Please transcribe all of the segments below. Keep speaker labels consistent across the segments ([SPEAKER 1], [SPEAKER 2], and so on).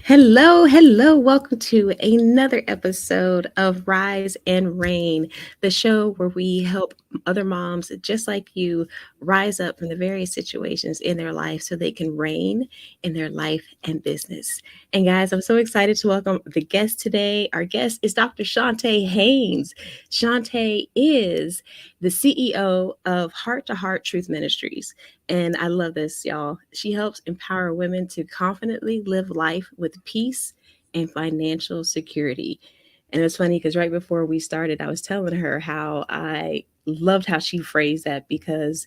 [SPEAKER 1] Hello. Welcome to another episode of Rise and Reign, the show where we help other moms just like you rise up from the various situations in their life so they can reign in their life and business. And guys, I'm so excited to welcome the guest today. Our guest is Dr. Chonta Haynes. Chonta is the CEO of Heart to Heart Truth Ministries. And I love this, y'all. She helps empower women to confidently live life with peace and financial security. And it's funny because right before we started, I was telling her how I loved how she phrased that because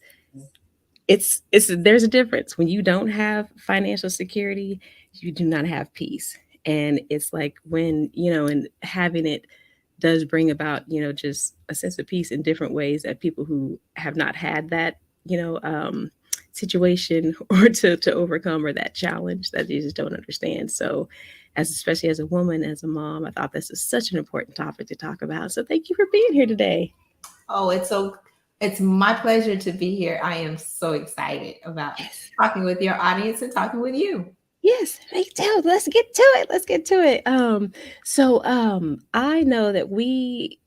[SPEAKER 1] it's there's a difference when you don't have financial security, you do not have peace. And it's like when, and having it does bring about, just a sense of peace in different ways that people who have not had that, situation or to overcome or that challenge that you just don't understand. So as especially as a woman, as a mom, I thought this is such an important topic to talk about. So thank you for being here today.
[SPEAKER 2] Oh, it's my pleasure to be here. I am so excited about talking with your audience and talking with you.
[SPEAKER 1] Yes, me too. Let's get to it. I know that we,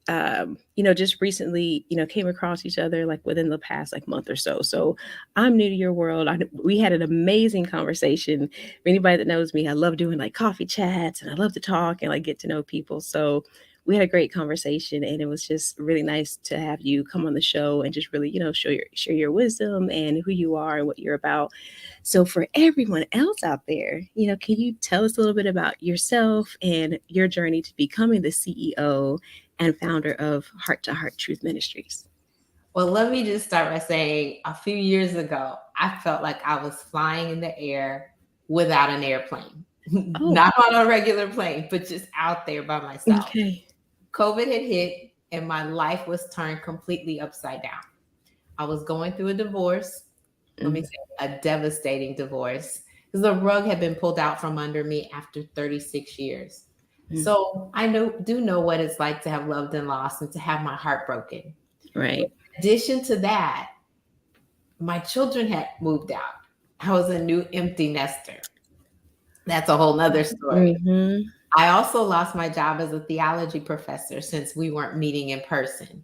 [SPEAKER 1] just recently, came across each other like within the past like month or so. So I'm new to your world. We had an amazing conversation. For anybody that knows me, I love doing like coffee chats and I love to talk and like get to know people. So we had a great conversation and it was just really nice to have you come on the show and just really, share your wisdom and who you are and what you're about. So, for everyone else out there, can you tell us a little bit about yourself and your journey to becoming the CEO and founder of Heart to Heart Truth Ministries?
[SPEAKER 2] Well, let me just start by saying a few years ago, I felt like I was flying in the air without an airplane,
[SPEAKER 1] Oh,
[SPEAKER 2] not on a regular plane, but just out there by myself.
[SPEAKER 1] okay.
[SPEAKER 2] COVID had hit and my life was turned completely upside down. I was going through a divorce. Let me
[SPEAKER 1] Mm,
[SPEAKER 2] say a devastating divorce because the rug had been pulled out from under me after 36 years.
[SPEAKER 1] mm,
[SPEAKER 2] So I do know what it's like to have loved and lost and to have my heart broken.
[SPEAKER 1] right.
[SPEAKER 2] In addition to that, my children had moved out. I was a new empty nester. That's a whole nother story.
[SPEAKER 1] Mm-hmm.
[SPEAKER 2] I also lost my job as a theology professor since we weren't meeting in person.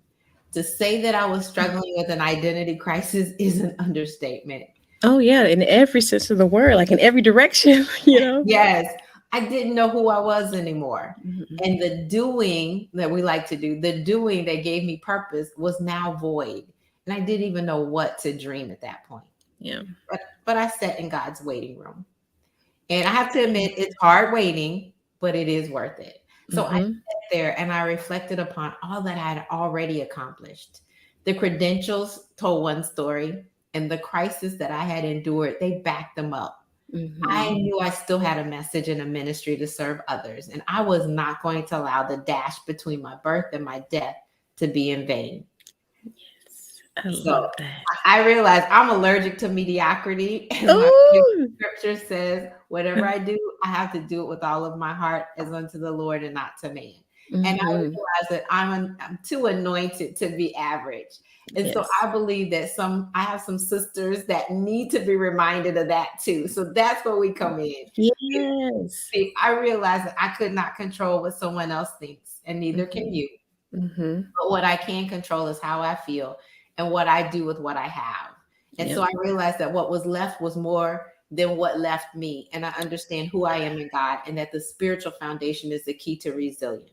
[SPEAKER 2] To say that I was struggling with an identity crisis is an understatement.
[SPEAKER 1] Oh, yeah. In every sense of the word, like in every direction,
[SPEAKER 2] Yes, I didn't know who I was anymore.
[SPEAKER 1] Mhm.
[SPEAKER 2] And the doing that we like to do, the doing that gave me purpose was now void. And I didn't even know what to dream at that point.
[SPEAKER 1] Yeah.
[SPEAKER 2] But I sat in God's waiting room. And I have to admit, it's hard waiting, but it is worth it. So I
[SPEAKER 1] Mm-hmm.
[SPEAKER 2] sat there and I reflected upon all that I had already accomplished. The credentials told one story, and the crisis that I had endured, they backed them up. I
[SPEAKER 1] Mm-hmm.
[SPEAKER 2] knew I still had a message and a ministry to serve others, and I was not going to allow the dash between my birth and my death to be in vain.
[SPEAKER 1] I
[SPEAKER 2] So
[SPEAKER 1] love that.
[SPEAKER 2] I realized I'm allergic to mediocrity, as my favorite
[SPEAKER 1] Oh,
[SPEAKER 2] scripture says, whatever I do, I have to do it with all of my heart as unto the Lord and not to man. And I
[SPEAKER 1] mm-hmm.
[SPEAKER 2] realized that I'm too anointed to be average. And so
[SPEAKER 1] Yes.
[SPEAKER 2] I believe that I have some sisters that need to be reminded of that too. So that's where we come in.
[SPEAKER 1] Yes.
[SPEAKER 2] See, I realized that I could not control what someone else thinks, and neither can
[SPEAKER 1] Mm-hmm.
[SPEAKER 2] you.
[SPEAKER 1] Mm-hmm.
[SPEAKER 2] But what I can control is how I feel and what I do with what I have. And
[SPEAKER 1] Yep.
[SPEAKER 2] so I realized that what was left was more than what left me. And I understand who I am in God and that the spiritual foundation is the key to resilience.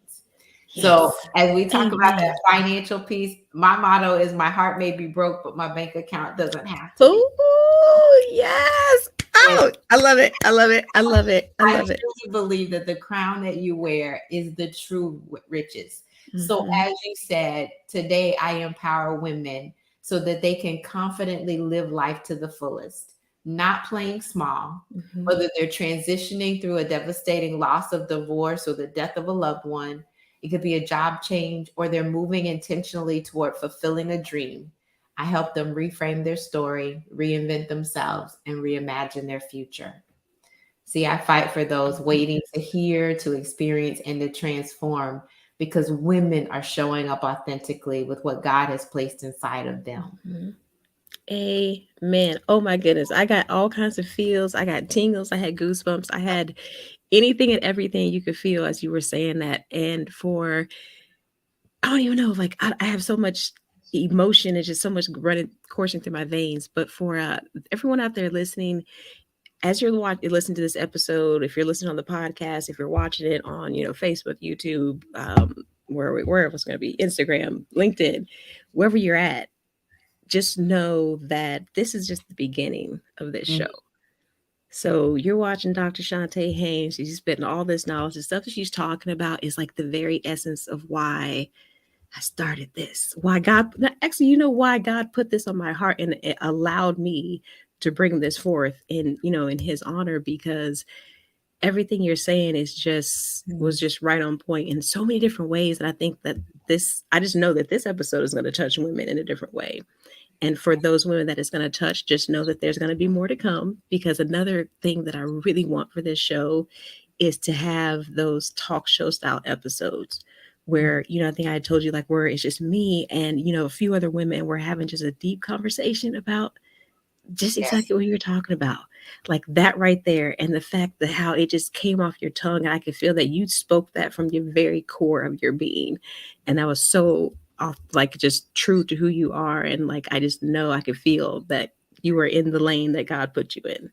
[SPEAKER 2] So
[SPEAKER 1] Yes.
[SPEAKER 2] as we talk about
[SPEAKER 1] Amen.
[SPEAKER 2] that financial piece, my motto is my heart may be broke, but my bank account doesn't have to be.
[SPEAKER 1] Oh, yes.
[SPEAKER 2] And
[SPEAKER 1] Oh, I love it. I love it. I love it. I
[SPEAKER 2] I
[SPEAKER 1] love it.
[SPEAKER 2] truly believe that the crown that you wear is the true riches. So,
[SPEAKER 1] Mm-hmm.
[SPEAKER 2] as you said, today I empower women so that they can confidently live life to the fullest, not playing small,
[SPEAKER 1] Mm-hmm.
[SPEAKER 2] whether they're transitioning through a devastating loss of divorce or the death of a loved one. It could be a job change, or they're moving intentionally toward fulfilling a dream. I help them reframe their story, reinvent themselves, and reimagine their future. See, I fight for those waiting to hear, to experience, and to transform because women are showing up authentically with what God has placed inside of them.
[SPEAKER 1] Mhm. Amen. Oh my goodness. I got all kinds of feels. I got tingles. I had goosebumps. I had anything and everything you could feel as you were saying that. And for, I don't even know, like I have so much emotion and just so much running coursing through my veins. But for everyone out there listening, as you're listening to this episode, if you're listening on the podcast, if you're watching it on, Facebook, YouTube, wherever it's going to be, Instagram, LinkedIn, wherever you're at, just know that this is just the beginning of this
[SPEAKER 2] Mhm.
[SPEAKER 1] show. So you're watching Dr. Chonta Haynes. She's spitting all this knowledge. The stuff that she's talking about is like the very essence of why I started this. Why God, actually, why God put this on my heart and it allowed me to bring this forth in His honor, because everything you're saying was just right on point in so many different ways. And I think that I just know that this episode is going to touch women in a different way. And for those women that it's going to touch, just know that there's going to be more to come, because another thing that I really want for this show is to have those talk show style episodes where, I think I told you, like, where it's just me and, a few other women, and we're having just a deep conversation about just
[SPEAKER 2] Yes.
[SPEAKER 1] exactly what you're talking about. Like that right there. And the fact that how it just came off your tongue. And I could feel that you spoke that from your very core of your being. And that was so off, like just true to who you are. And like, I just know I could feel that you were in the lane that God put you in.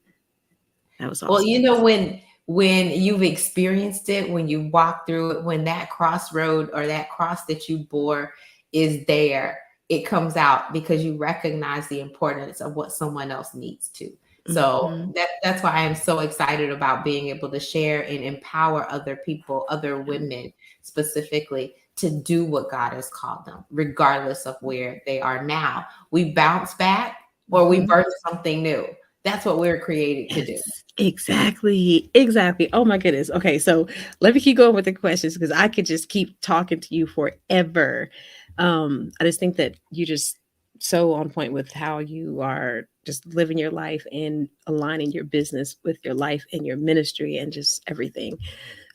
[SPEAKER 1] That was
[SPEAKER 2] Well,
[SPEAKER 1] awesome.
[SPEAKER 2] when you've experienced it, when you walk through it, when that crossroad or that cross that you bore is there, it comes out because you recognize the importance of what someone else needs to. So
[SPEAKER 1] Mm-hmm.
[SPEAKER 2] that's why I am so excited about being able to share and empower other people, other women specifically, to do what God has called them, regardless of where they are now. We bounce back or we
[SPEAKER 1] Mm-hmm.
[SPEAKER 2] birth something new. That's what we're created to do.
[SPEAKER 1] Yes, exactly. Exactly. Oh my goodness. Okay, so let me keep going with the questions because I could just keep talking to you forever. I just think that you just so on point with how you are just living your life and aligning your business with your life and your ministry and just everything.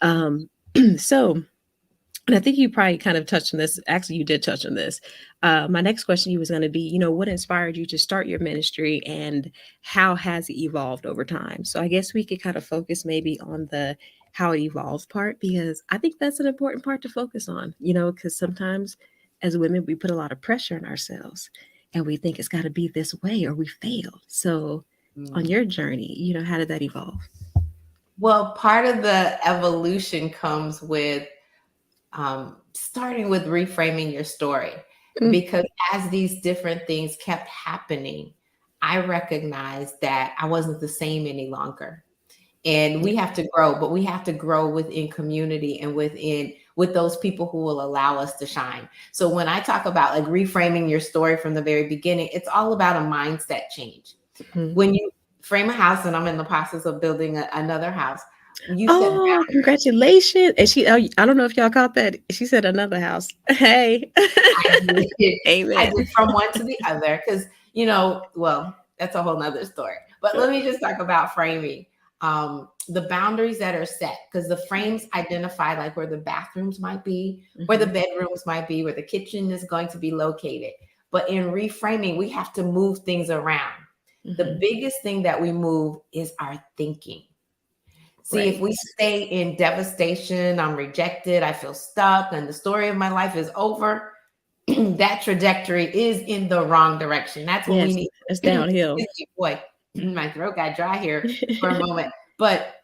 [SPEAKER 1] Um, so and I think you probably kind of touched on this. Actually, you did touch on this. My next question to you was going to be, what inspired you to start your ministry and how has it evolved over time? So I guess we could kind of focus maybe on the how it evolved part, because I think that's an important part to focus on, because sometimes as women, we put a lot of pressure on ourselves and we think it's got to be this way or we fail. So on
[SPEAKER 2] Mm.
[SPEAKER 1] your journey, how did that evolve?
[SPEAKER 2] Well, part of the evolution comes with starting with reframing your story,
[SPEAKER 1] Mm.
[SPEAKER 2] because as these different things kept happening, I recognized that I wasn't the same any longer. And
[SPEAKER 1] Yeah.
[SPEAKER 2] we have to grow, but we have to grow within community and with those people who will allow us to shine. So when I talk about like reframing your story from the very beginning, it's all about a mindset change.
[SPEAKER 1] Mhm.
[SPEAKER 2] When you frame a house, and I'm in the process of building another house, you set
[SPEAKER 1] Oh, congratulations. And I don't know if y'all caught that. She said another house. Hey.
[SPEAKER 2] I did. I
[SPEAKER 1] Amen.
[SPEAKER 2] did from one to the other because, well, that's a whole nother story. But let me just talk about framing. The boundaries that are set, because the frames identify like where the bathrooms might be, where the
[SPEAKER 1] Mhm.
[SPEAKER 2] bedrooms might be, where the kitchen is going to be located. But in reframing, we have to move things around. The
[SPEAKER 1] Mhm.
[SPEAKER 2] biggest thing that we move is our thinking. See, if
[SPEAKER 1] Right.
[SPEAKER 2] we stay in devastation, I'm rejected, I feel stuck, and the story of my life is over, that trajectory is in the wrong direction. That's what we
[SPEAKER 1] Yes,
[SPEAKER 2] need.
[SPEAKER 1] it's downhill.
[SPEAKER 2] Excuse me, boy, my throat got dry here for a moment. But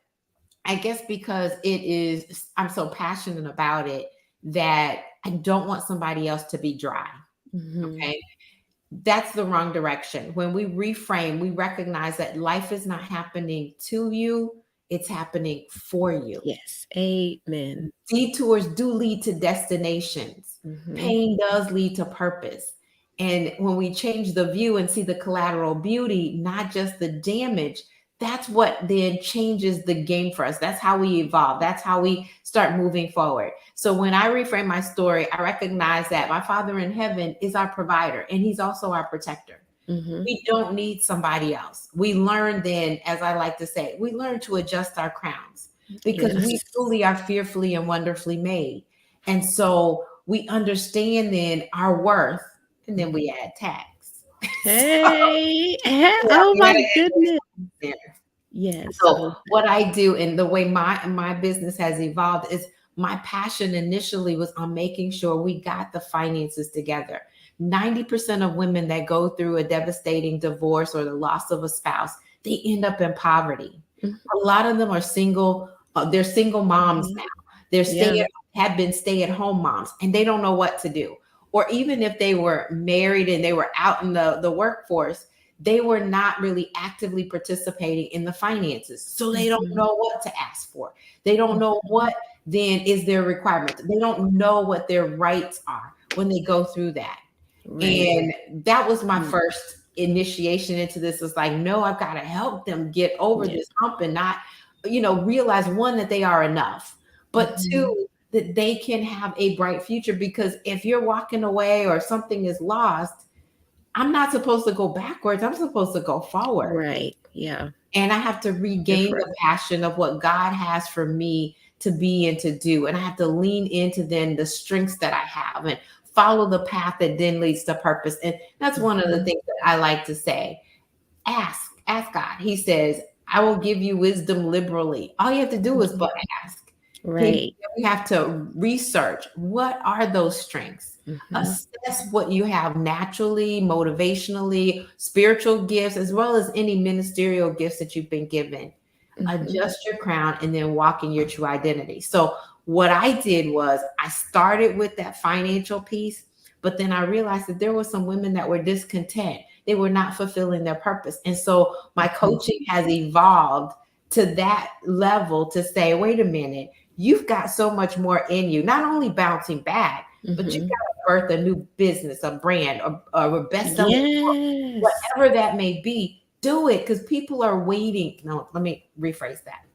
[SPEAKER 2] I guess because I'm so passionate about it that I don't want somebody else to be dry.
[SPEAKER 1] Mhm.
[SPEAKER 2] Okay. That's the wrong direction. When we reframe, we recognize that life is not happening to you, it's happening for you.
[SPEAKER 1] Yes. Amen.
[SPEAKER 2] Detours do lead to destinations.
[SPEAKER 1] Mhm.
[SPEAKER 2] Pain does lead to purpose. And when we change the view and see the collateral beauty, not just the damage, that's what then changes the game for us. That's how we evolve. That's how we start moving forward. So when I reframe my story, I recognize that my Father in heaven is our provider and he's also our protector.
[SPEAKER 1] Mhm.
[SPEAKER 2] We don't need somebody else. We learn then, as I like to say, we learn to adjust our crowns because we
[SPEAKER 1] Yes.
[SPEAKER 2] truly are fearfully and wonderfully made. And so we understand then our worth, and then we add tax. So
[SPEAKER 1] Hey.
[SPEAKER 2] yeah,
[SPEAKER 1] Oh
[SPEAKER 2] we
[SPEAKER 1] my
[SPEAKER 2] gotta add
[SPEAKER 1] goodness.
[SPEAKER 2] those there.
[SPEAKER 1] Yes, I
[SPEAKER 2] So
[SPEAKER 1] love that.
[SPEAKER 2] what I do and the way my business has evolved is my passion initially was on making sure we got the finances together. 90% of women that go through a devastating divorce or the loss of a spouse, they end up in poverty.
[SPEAKER 1] Mhm,
[SPEAKER 2] A lot of them are single, they're single moms
[SPEAKER 1] mhm.
[SPEAKER 2] now. They're
[SPEAKER 1] Yeah,
[SPEAKER 2] have been stay-at-home moms and they don't know what to do. Or even if they were married and they were out in the workforce, they were not really actively participating in the finances. So they don't
[SPEAKER 1] mhm,
[SPEAKER 2] know what to ask for. They don't know
[SPEAKER 1] mhm.
[SPEAKER 2] what then is their requirement. They don't know what their rights are when they go through that.
[SPEAKER 1] Right.
[SPEAKER 2] And that was my
[SPEAKER 1] Mm,
[SPEAKER 2] first initiation into this. It's like, no, I've got to help them get over
[SPEAKER 1] yeah.
[SPEAKER 2] this hump and not, realize one, that they are enough, but
[SPEAKER 1] Mhm.
[SPEAKER 2] two, that they can have a bright future. Because if you're walking away or something is lost, I'm not supposed to go backwards. I'm supposed to go forward.
[SPEAKER 1] Right, yeah.
[SPEAKER 2] And I have to
[SPEAKER 1] Good
[SPEAKER 2] regain
[SPEAKER 1] for
[SPEAKER 2] the passion of what God has for me to be and to do. And I have to lean into then the strengths that I have and follow the path that then leads to purpose. And that's one of the
[SPEAKER 1] Mhm,
[SPEAKER 2] things that I like to say. Ask God. He says, I will give you wisdom liberally. All you have to do is
[SPEAKER 1] mhm.
[SPEAKER 2] but ask.
[SPEAKER 1] Right.
[SPEAKER 2] We have to research what are those strengths.
[SPEAKER 1] Mhm,
[SPEAKER 2] Assess what you have naturally, motivationally, spiritual gifts, as well as any ministerial gifts that you've been given.
[SPEAKER 1] mhm,
[SPEAKER 2] Adjust your crown and then walk in your true identity. So, what I did was I started with that financial piece, but then I realized that there were some women that were discontent. They were not fulfilling their purpose. And so, my
[SPEAKER 1] mhm,
[SPEAKER 2] coaching has evolved to that level to say, wait a minute, you've got so much more in you, not only bouncing back, but you've got
[SPEAKER 1] mhm.
[SPEAKER 2] to birth a new business, a brand, or a best-selling book,
[SPEAKER 1] Yes.
[SPEAKER 2] whatever that may be. Do it because people are waiting. No, let me rephrase that.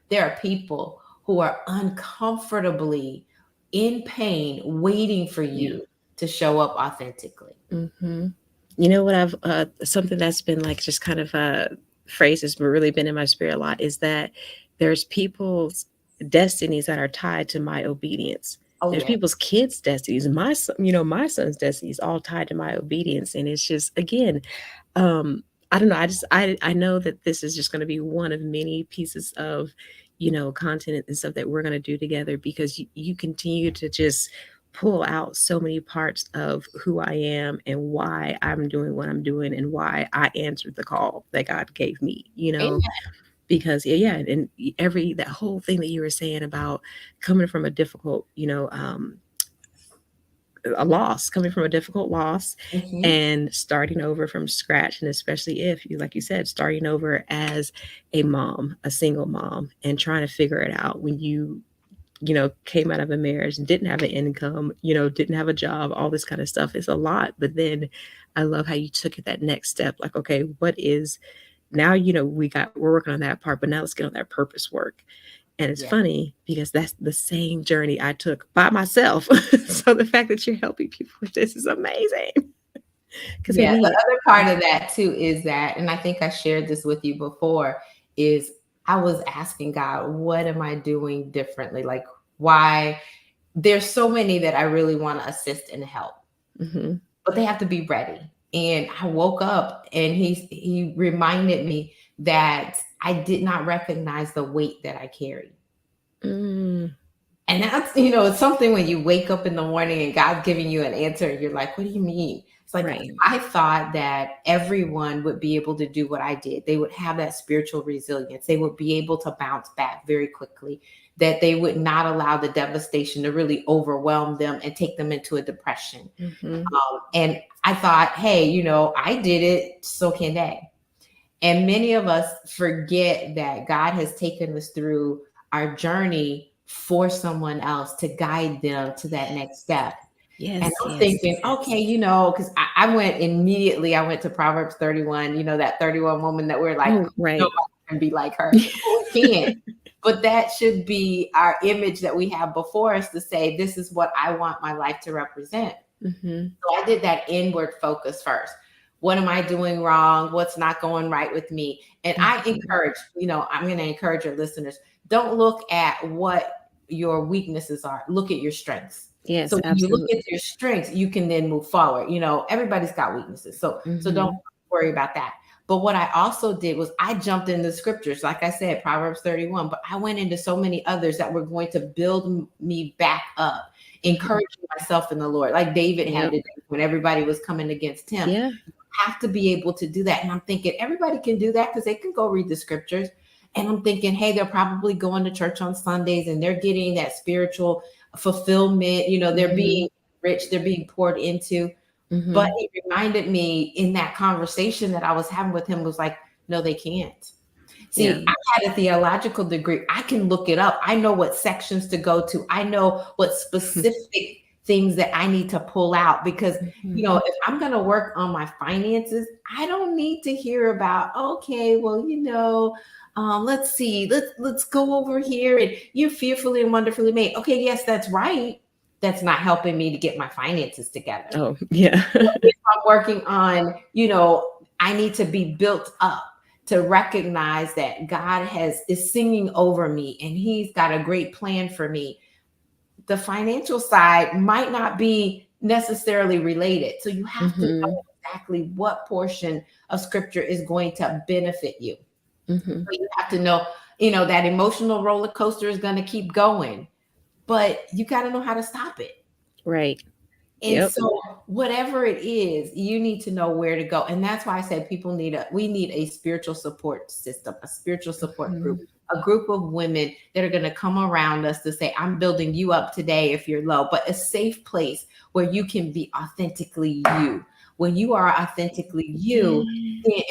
[SPEAKER 2] There are people who are uncomfortably in pain, waiting for
[SPEAKER 1] Yeah.
[SPEAKER 2] you to show up authentically.
[SPEAKER 1] Mhm. You know what I've something that's been like just kind of a phrase that's really been in my spirit a lot is that there's people's destinies that are tied to my obedience.
[SPEAKER 2] Oh
[SPEAKER 1] There's
[SPEAKER 2] yeah.
[SPEAKER 1] people's kids' destinies. My son, my son's destiny is all tied to my obedience. And it's just again, I don't know. I know that this is just going to be one of many pieces of, content and stuff that we're going to do together because you continue to just pull out so many parts of who I am and why I'm doing what I'm doing and why I answered the call that God gave me,
[SPEAKER 2] Amen.
[SPEAKER 1] because yeah, and that whole thing that you were saying about coming from a difficult, a loss, coming from a difficult loss
[SPEAKER 2] Mhm.
[SPEAKER 1] and starting over from scratch. And especially if you, like you said, starting over as a mom, a single mom, and trying to figure it out when came out of a marriage and didn't have an income, didn't have a job, all this kind of stuff is a lot. But then I love how you took it that next step. Like, okay, what is now, we're working on that part, but now let's get on that purpose work. And it's
[SPEAKER 2] Yeah.
[SPEAKER 1] funny because that's the same journey I took by myself. So the fact that you're helping people with this is amazing. Because we
[SPEAKER 2] Yeah, the
[SPEAKER 1] need it.
[SPEAKER 2] other part of that too is that, and I think I shared this with you before, is I was asking God, what am I doing differently? Like, why? There's so many that I really want to assist and help,
[SPEAKER 1] Mm-hmm.
[SPEAKER 2] but they have to be ready. And I woke up and he reminded me that I did not recognize the weight that I carried.
[SPEAKER 1] Mm,
[SPEAKER 2] And that's, it's something when you wake up in the morning and God's giving you an answer, and you're like, what do you mean? It's like,
[SPEAKER 1] right.
[SPEAKER 2] I thought that everyone would be able to do what I did. They would have that spiritual resilience. They would be able to bounce back very quickly, that they would not allow the devastation to really overwhelm them and take them into a depression.
[SPEAKER 1] Mm-hmm.
[SPEAKER 2] And I thought, hey, I did it, so can they. And many of us forget that God has taken us through our journey for someone else to guide them to that next step. And
[SPEAKER 1] Yes,
[SPEAKER 2] I'm
[SPEAKER 1] yes,
[SPEAKER 2] thinking,
[SPEAKER 1] yes.
[SPEAKER 2] okay, because I went to Proverbs 31, that 31 woman that we're like,
[SPEAKER 1] Oh, right.
[SPEAKER 2] nobody can be like her. Well, we can't. But that should be our image that we have before us to say, this is what I want my life to represent.
[SPEAKER 1] Mm-hmm.
[SPEAKER 2] So I did that inward focus first. What am I doing wrong? What's not going right with me? And I
[SPEAKER 1] Mm-hmm.
[SPEAKER 2] encourage, I'm going to encourage your listeners, don't look at what your weaknesses are. Look at your strengths. So
[SPEAKER 1] Yes,
[SPEAKER 2] when you look
[SPEAKER 1] absolutely.
[SPEAKER 2] at your strengths, you can then move forward. Everybody's got weaknesses. So don't
[SPEAKER 1] Mm-hmm.
[SPEAKER 2] worry about that. But what I also did was I jumped into scriptures, like I said, Proverbs 31, but I went into so many others that were going to build me back up, encouraging myself in the Lord, like David had
[SPEAKER 1] Yep.
[SPEAKER 2] to do when everybody was coming against him.
[SPEAKER 1] Yeah.
[SPEAKER 2] You have to be able to do that. And I'm thinking everybody can do that because they can go read the scriptures. And I'm thinking, hey, they're probably going to church on Sundays and they're getting that spiritual fulfillment. You know, they're being rich, they're being poured into. But he reminded me in that conversation that I was having with him was like, no, they can't.
[SPEAKER 1] Yeah.
[SPEAKER 2] See, I had a theological degree. I can look it up. I know what sections to go to. I know what specific things that I need to pull out because, you know, if I'm going to work on my finances, I don't need to hear about, okay, well, you know, let's see, let's go over here and you're fearfully and wonderfully made. Okay, yes, that's right. That's not helping me to get my finances together.
[SPEAKER 1] Oh, yeah.
[SPEAKER 2] If I'm working on, you know, I need to be built up to recognize that God is singing over me and he's got a great plan for me. The financial side might not be necessarily related. So you have to know exactly what portion of scripture is going to benefit you. So you have to know, you know, that emotional roller coaster is going to keep going, but you got to know how to stop it.
[SPEAKER 1] Right.
[SPEAKER 2] And
[SPEAKER 1] Yep.
[SPEAKER 2] so whatever it is, you need to know where to go. And that's why I said we need a spiritual support system, a spiritual support group, a group of women that are going to come around us to say, I'm building you up today if you're low, but a safe place where you can be authentically you. When you are authentically you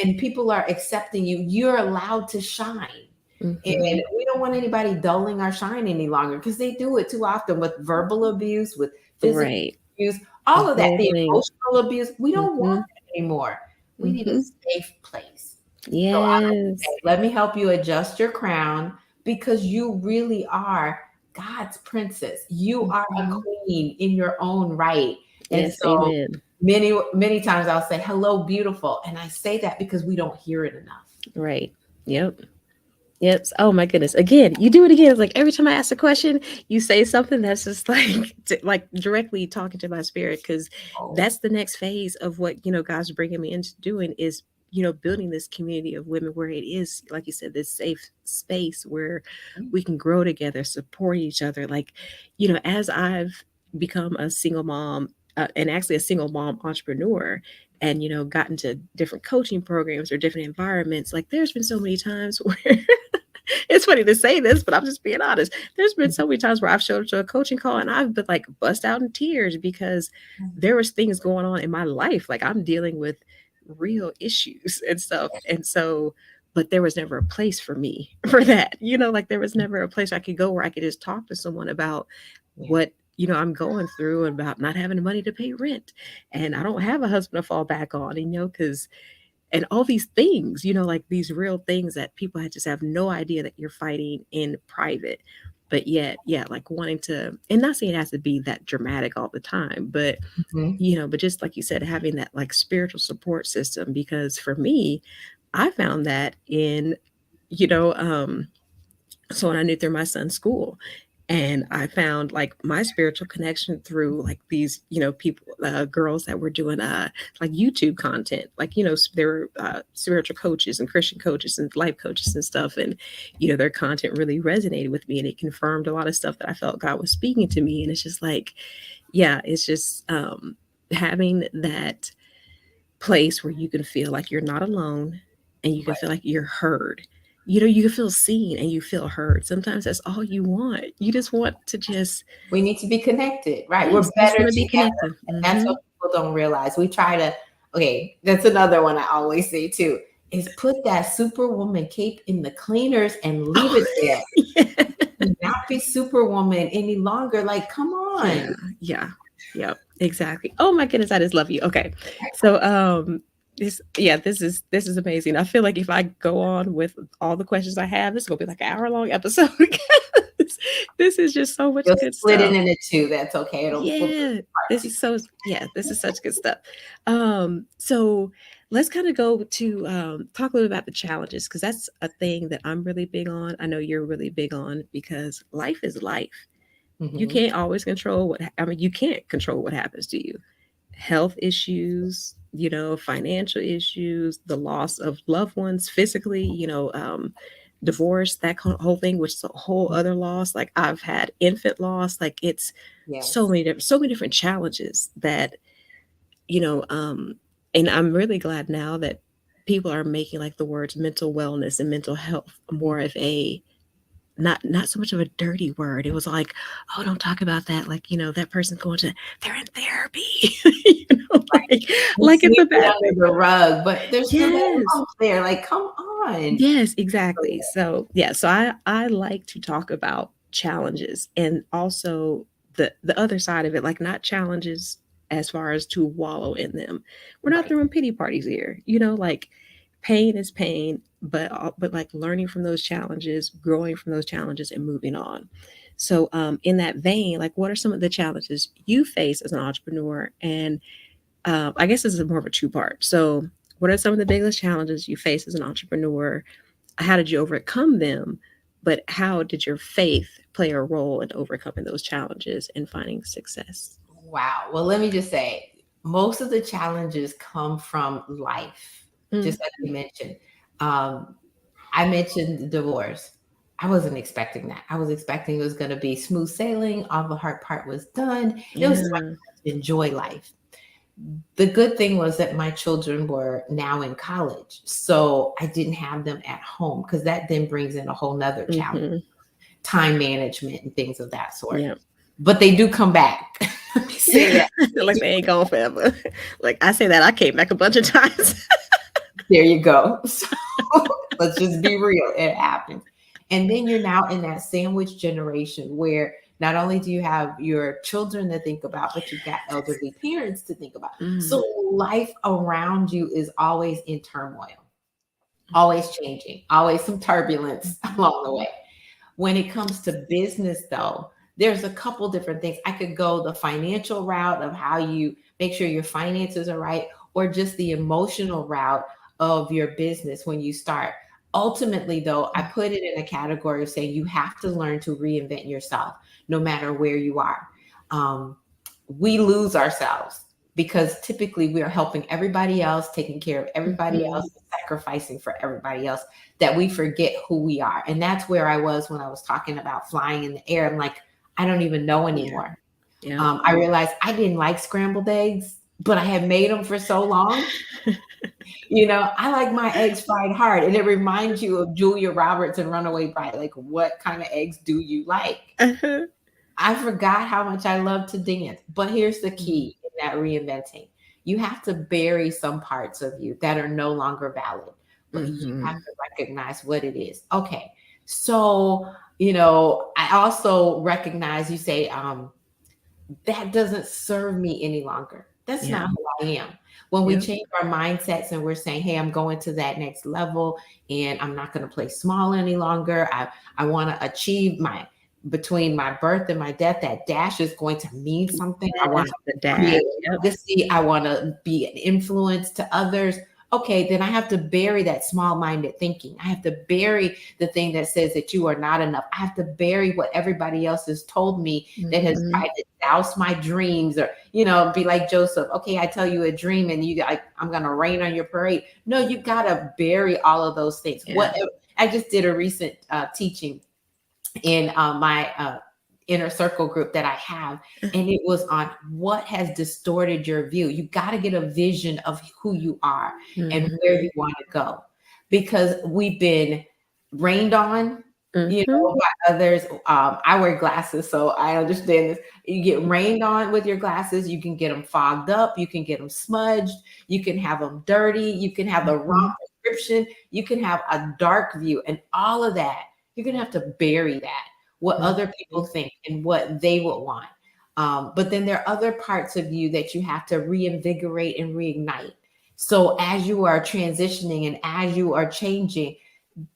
[SPEAKER 2] and people are accepting you, you're allowed to shine. And we don't want anybody dulling our shine any longer because they do it too often with verbal abuse, with physical
[SPEAKER 1] Right.
[SPEAKER 2] abuse,
[SPEAKER 1] The
[SPEAKER 2] all of that,
[SPEAKER 1] whole
[SPEAKER 2] the
[SPEAKER 1] thing.
[SPEAKER 2] emotional abuse. We don't want it anymore. We need a safe place. So I like to
[SPEAKER 1] Yes.
[SPEAKER 2] say, let me help you adjust your crown because you really are God's princess. You are a queen in your own right. And
[SPEAKER 1] Yes.
[SPEAKER 2] so
[SPEAKER 1] Amen.
[SPEAKER 2] many times I'll say, hello, beautiful. And I say that because we don't hear it enough.
[SPEAKER 1] Right. Yep. Yep. Oh my goodness. Again, you do it again. It's like every time I ask a question, you say something that's just like like directly talking to my spirit because
[SPEAKER 2] Oh,
[SPEAKER 1] that's the next phase of what, God's bringing me into doing is, building this community of women where it is, like you said, this safe space where we can grow together, support each other. Like, as I've become a single mom, and actually a single mom entrepreneur, and gotten to different coaching programs or different environments, like there's been so many times where it's funny to say this, but I'm just being honest. There's been so many times where I've showed up to a coaching call and I've been like bust out in tears because there was things going on in my life. Like I'm dealing with real issues and stuff. And so, but there was never a place for me for that. Like there was never a place I could go where I could just talk to someone about
[SPEAKER 2] yeah.
[SPEAKER 1] what I'm going through and about not having the money to pay rent. And I don't have a husband to fall back on, because and all these things, like these real things that people just have no idea that you're fighting in private. But yet, yeah, like wanting to, and not saying it has to be that dramatic all the time, but
[SPEAKER 2] Mhm.
[SPEAKER 1] but just like you said, having that like spiritual support system. Because for me, I found that in, you know, so when I knew through my son's school, and I found like my spiritual connection through like these, people, girls that were doing like YouTube content, like they were spiritual coaches and Christian coaches and life coaches and stuff, and their content really resonated with me, and it confirmed a lot of stuff that I felt God was speaking to me, and it's just like, yeah, it's just having that place where you can feel like you're not alone and you can feel like you're heard. You can feel seen and you feel heard. Sometimes that's all you want. You just want to just,
[SPEAKER 2] We need to be connected, right? We're
[SPEAKER 1] yes, you just
[SPEAKER 2] better
[SPEAKER 1] want to be
[SPEAKER 2] together.
[SPEAKER 1] connected.
[SPEAKER 2] And that's what people don't realize. We try to, okay, that's another one I always say too, is put that superwoman cape in the cleaners and leave
[SPEAKER 1] Oh,
[SPEAKER 2] it there.
[SPEAKER 1] yeah.
[SPEAKER 2] Do not be superwoman any longer. Like, come
[SPEAKER 1] Yeah.
[SPEAKER 2] on.
[SPEAKER 1] Yeah. Yep. Exactly. Oh my goodness, I just love you. Okay. So this is amazing. I feel like if I go on with all the questions I have, this is gonna be like an hour-long episode because this is just so much
[SPEAKER 2] You'll
[SPEAKER 1] good
[SPEAKER 2] split it
[SPEAKER 1] stuff.
[SPEAKER 2] into two. That's okay. We'll do
[SPEAKER 1] Yeah,
[SPEAKER 2] part
[SPEAKER 1] this
[SPEAKER 2] two.
[SPEAKER 1] is so yeah, this is such good stuff. So let's kind of go to talk a little about the challenges because that's a thing that I'm really big on. I know you're really big on because life is life. You
[SPEAKER 2] Mhm.
[SPEAKER 1] can't always control what I mean, you can't control what happens to you. Health issues, financial issues, the loss of loved ones physically, divorce, that whole thing, which is a whole other loss. Like I've had infant loss. Like it's
[SPEAKER 2] Yes.
[SPEAKER 1] so many different challenges that, you know, and I'm really glad now that people are making like the words mental wellness and mental health more of a not so much of a dirty word. It was like, oh, don't talk about that. Like, that person's they're in therapy.
[SPEAKER 2] We
[SPEAKER 1] Like it's a
[SPEAKER 2] sweep it
[SPEAKER 1] bad thing.
[SPEAKER 2] under the rug, but there's still that
[SPEAKER 1] Yes.
[SPEAKER 2] lump there. Like, come on.
[SPEAKER 1] Yes, exactly. So yeah, so I like to talk about challenges and also the other side of it, like not challenges as far as to wallow in them. We're not
[SPEAKER 2] Right.
[SPEAKER 1] throwing pity parties here, like pain is pain, but like learning from those challenges, growing from those challenges, and moving on. So in that vein, like what are some of the challenges you face as an entrepreneur? And I guess this is more of a two part. So what are some of the biggest challenges you face as an entrepreneur? How did you overcome them? But how did your faith play a role in overcoming those challenges and finding success?
[SPEAKER 2] Wow. Well, let me just say, most of the challenges come from life,
[SPEAKER 1] Mm,
[SPEAKER 2] just like you mentioned. Um, I mentioned the divorce. I wasn't expecting that. I was expecting it was going to be smooth sailing. All the hard part was done. It was
[SPEAKER 1] yeah.
[SPEAKER 2] to enjoy life. The good thing was that my children were now in college. So I didn't have them at home because that then brings in a whole nother challenge,
[SPEAKER 1] Hmm.
[SPEAKER 2] time management and things of that sort.
[SPEAKER 1] Yeah.
[SPEAKER 2] But they do come back. Let me say that.
[SPEAKER 1] Like they ain't gone forever. Like I say that I came back a bunch of times.
[SPEAKER 2] There you go. So let's just be real. It happens. And then you're now in that sandwich generation where not only do you have your children to think about, but you've got elderly parents to think about.
[SPEAKER 1] Mm,
[SPEAKER 2] So life around you is always in turmoil, always changing, always some turbulence along the way. When it comes to business, though, there's a couple different things. I could go the financial route of how you make sure your finances are right, or just the emotional route of your business when you start. Ultimately, though, I put it in a category of saying you have to learn to reinvent yourself no matter where you are. Um, we lose ourselves because typically we are helping everybody else, taking care of everybody else,
[SPEAKER 1] mhm.
[SPEAKER 2] sacrificing for everybody else, that we forget who we are. And that's where I was when I was talking about flying in the air. I'm like, I don't even know
[SPEAKER 1] Yeah.
[SPEAKER 2] anymore.
[SPEAKER 1] Yeah.
[SPEAKER 2] I realized I didn't like scrambled eggs, but I had made them for so long. I like my eggs fried hard. And it reminds you of Julia Roberts and Runaway Bride. Like, what kind of eggs do you like?
[SPEAKER 1] Uh-huh.
[SPEAKER 2] I forgot how much I love to dance. But here's the
[SPEAKER 1] Mhm.
[SPEAKER 2] key in that reinventing. You have to bury some parts of you that are no longer valid, but you have
[SPEAKER 1] Mhm.
[SPEAKER 2] to recognize what it is. Okay. So, I also recognize you say, that doesn't serve me any longer. That's
[SPEAKER 1] Yeah.
[SPEAKER 2] not who I am. When we
[SPEAKER 1] Yep.
[SPEAKER 2] change our mindsets and we're saying, hey, I'm going to that next level and I'm not going to play small any longer. I want to achieve between my birth and my death, that dash is going to mean something. I want
[SPEAKER 1] Yes,
[SPEAKER 2] to
[SPEAKER 1] the dash.
[SPEAKER 2] create a
[SPEAKER 1] Yep.
[SPEAKER 2] legacy. I want to be an influence to others. Okay, then I have to bury that small minded thinking. I have to bury the thing that says that you are not enough. I have to bury what everybody else has told me that has
[SPEAKER 1] Mhm.
[SPEAKER 2] tried to douse my dreams, or be like Joseph. Okay, I tell you a dream and I'm gonna rain on your parade. No, you gotta bury all of those things.
[SPEAKER 1] Yeah.
[SPEAKER 2] What I just did a recent teaching in my inner circle group that I have, and it was on what has distorted your view. You got to get a vision of who you are and
[SPEAKER 1] Mhm.
[SPEAKER 2] where you want to go, because we've been rained on,
[SPEAKER 1] Mhm.
[SPEAKER 2] by others. I wear glasses, so I understand this. You get rained on with your glasses. You can get them fogged up. You can get them smudged. You can have them dirty. You can have the wrong
[SPEAKER 1] Mhm.
[SPEAKER 2] prescription. You can have a dark view, and all of that you're going to have to bury that, what other people
[SPEAKER 1] Mhm.
[SPEAKER 2] think and what they would want. But then there are other parts of you that you have to reinvigorate and reignite. So as you are transitioning and as you are changing,